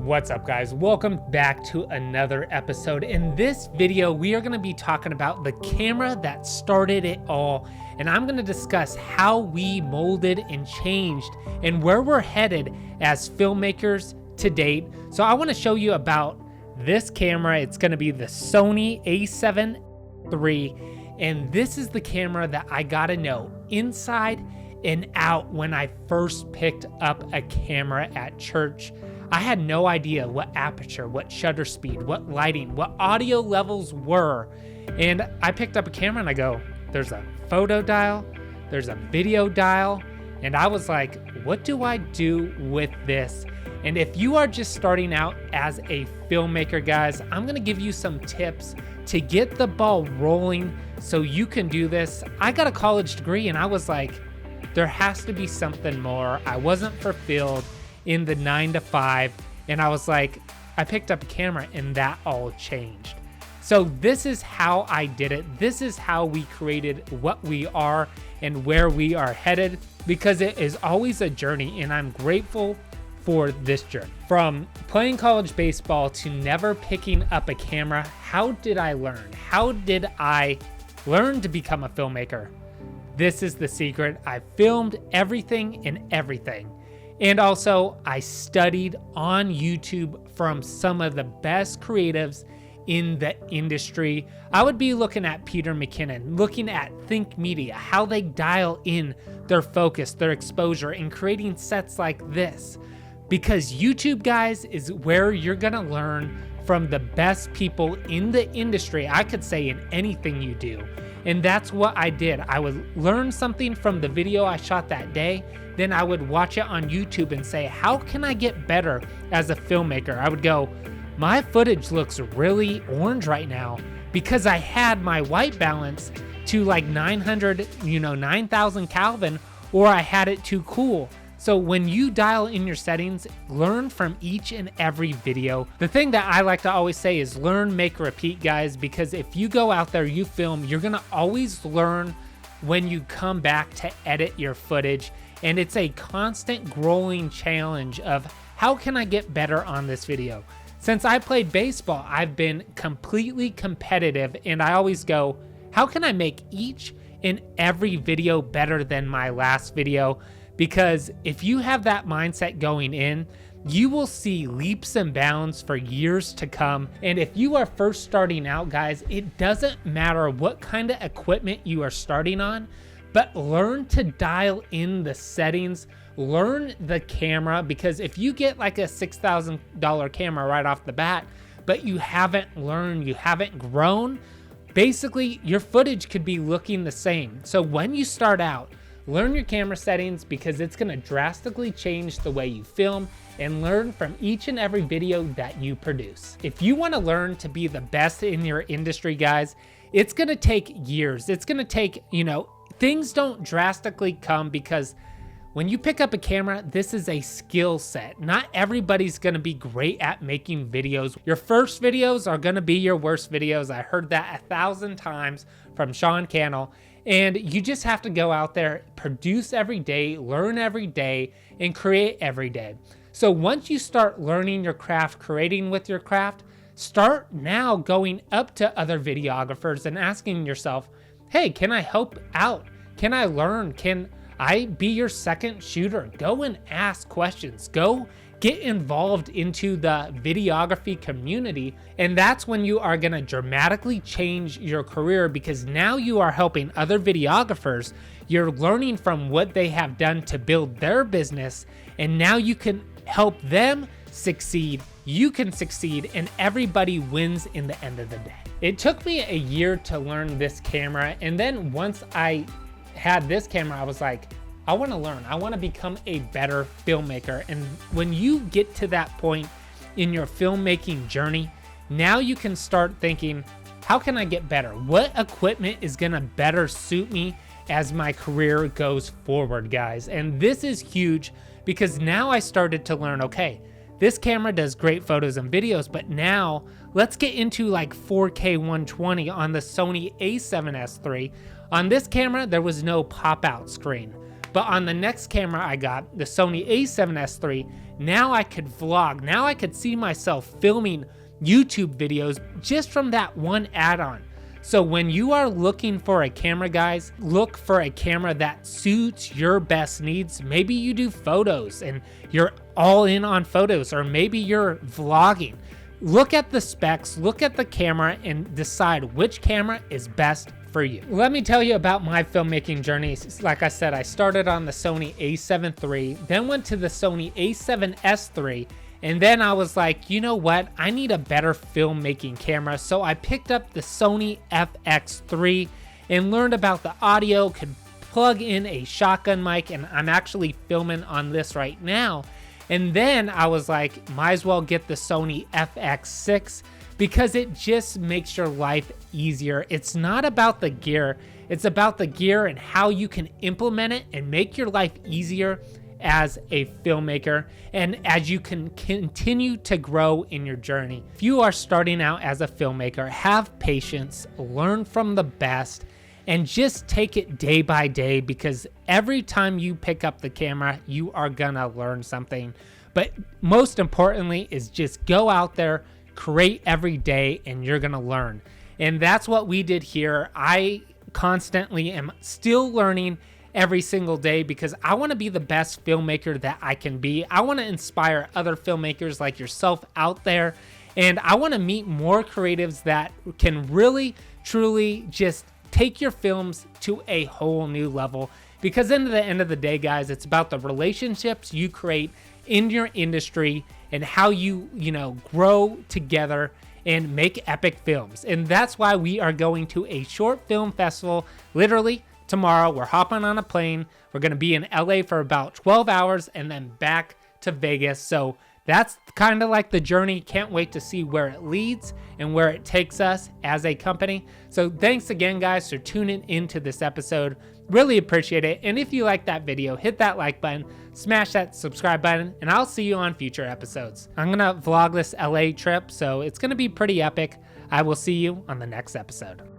What's up, guys? Welcome back to another episode. In this video, we are going to be talking about the camera that started it all, and I'm going to discuss how we molded and changed and where we're headed as filmmakers to date. So I want to show you about this camera. It's going to be the Sony a7 III, and this is the camera that I got to know inside and out when I first picked up a camera at church. I had no idea what aperture, what shutter speed, what lighting, what audio levels were. And I picked up a camera and I go, there's a photo dial, there's a video dial. And I was like, what do I do with this? And if you are just starting out as a filmmaker, guys, I'm gonna give you some tips to get the ball rolling so you can do this. I got a college degree and I was like, there has to be something more. I wasn't fulfilled in the 9 to 5, and I was like, I picked up a camera and that all changed. So this is how I did it. This is how we created what we are and where we are headed, because it is always a journey, and I'm grateful for this journey. From playing college baseball to never picking up a camera, how did I learn? How did I learn to become a filmmaker? This is the secret. I filmed everything and everything. And also, I studied on YouTube from some of the best creatives in the industry. I would be looking at Peter McKinnon, looking at Think Media, how they dial in their focus, their exposure, and creating sets like this. Because YouTube, guys, is where you're gonna learn from the best people in the industry, I could say in anything you do. And that's what I did. I would learn something from the video I shot that day, then I would watch it on YouTube and say, how can I get better as a filmmaker? I would go, my footage looks really orange right now because I had my white balance to like 9,000 Kelvin, or I had it too cool. So when you dial in your settings, learn from each and every video. The thing that I like to always say is learn, make, repeat, guys, because if you go out there, you film, you're gonna always learn when you come back to edit your footage. And it's a constant growing challenge of how can I get better on this video? Since I played baseball, I've been completely competitive, and I always go, how can I make each and every video better than my last video? Because if you have that mindset going in, you will see leaps and bounds for years to come. And if you are first starting out, guys, it doesn't matter what kind of equipment you are starting on, but learn to dial in the settings, learn the camera, because if you get like a $6,000 camera right off the bat, but you haven't learned, you haven't grown, basically your footage could be looking the same. So when you start out, learn your camera settings, because it's gonna drastically change the way you film, and learn from each and every video that you produce. If you wanna learn to be the best in your industry, guys, it's gonna take years. It's gonna take, things don't drastically come, because when you pick up a camera, this is a skill set. Not everybody's gonna be great at making videos. Your first videos are gonna be your worst videos. I heard that 1,000 times from Sean Cannell. And you just have to go out there, produce every day, learn every day, and create every day. So once you start learning your craft, creating with your craft, start now going up to other videographers and asking yourself, hey, can I help out? Can I learn? Can I be your second shooter? Go and ask questions. Go get involved into the videography community. And that's when you are gonna dramatically change your career, because now you are helping other videographers. You're learning from what they have done to build their business, and now you can help them succeed. You can succeed, and everybody wins in the end of the day. It took me a year to learn this camera, and then once I had this camera, I was like, I want to learn. I want to become a better filmmaker. And when you get to that point in your filmmaking journey, now you can start thinking, how can I get better? What equipment is going to better suit me as my career goes forward, guys? And this is huge, because now I started to learn, okay, this camera does great photos and videos, but now let's get into like 4K 120 on the Sony a7S III. On this camera, there was no pop-out screen. But on the next camera I got, the Sony a7S III, now I could vlog. Now I could see myself filming YouTube videos just from that one add-on. So when you are looking for a camera, guys, look for a camera that suits your best needs. Maybe you do photos and you're all in on photos, or maybe you're vlogging. Look at the specs, look at the camera, and decide which camera is best for you. Let me tell you about my filmmaking journey. Like I said, I started on the Sony a7 III, then went to the Sony a7S III, and then I was like, you know what? I need a better filmmaking camera. So I picked up the Sony FX3 and learned about the audio, could plug in a shotgun mic, and I'm actually filming on this right now. And then I was like, might as well get the Sony FX6 because it just makes your life easier. It's not about the gear. It's about the gear and how you can implement it and make your life easier as a filmmaker, and as you can continue to grow in your journey. If you are starting out as a filmmaker, have patience, learn from the best, and just take it day by day, because every time you pick up the camera, you are gonna learn something. But most importantly is just go out there, create every day, and you're gonna learn. And that's what we did here. I constantly am still learning every single day because I want to be the best filmmaker that I can be. I want to inspire other filmmakers like yourself out there, and I want to meet more creatives that can really, truly just take your films to a whole new level. Because in the end of the day, guys, it's about the relationships you create in your industry and how you grow together and make epic films. And that's why we are going to a short film festival literally tomorrow. We're hopping on a plane. We're going to be in LA for about 12 hours and then back to Vegas. So that's kind of like the journey. Can't wait to see where it leads and where it takes us as a company. So thanks again, guys, for tuning into this episode. Really appreciate it. And if you like that video, hit that like button, smash that subscribe button, and I'll see you on future episodes. I'm going to vlog this LA trip, so it's going to be pretty epic. I will see you on the next episode.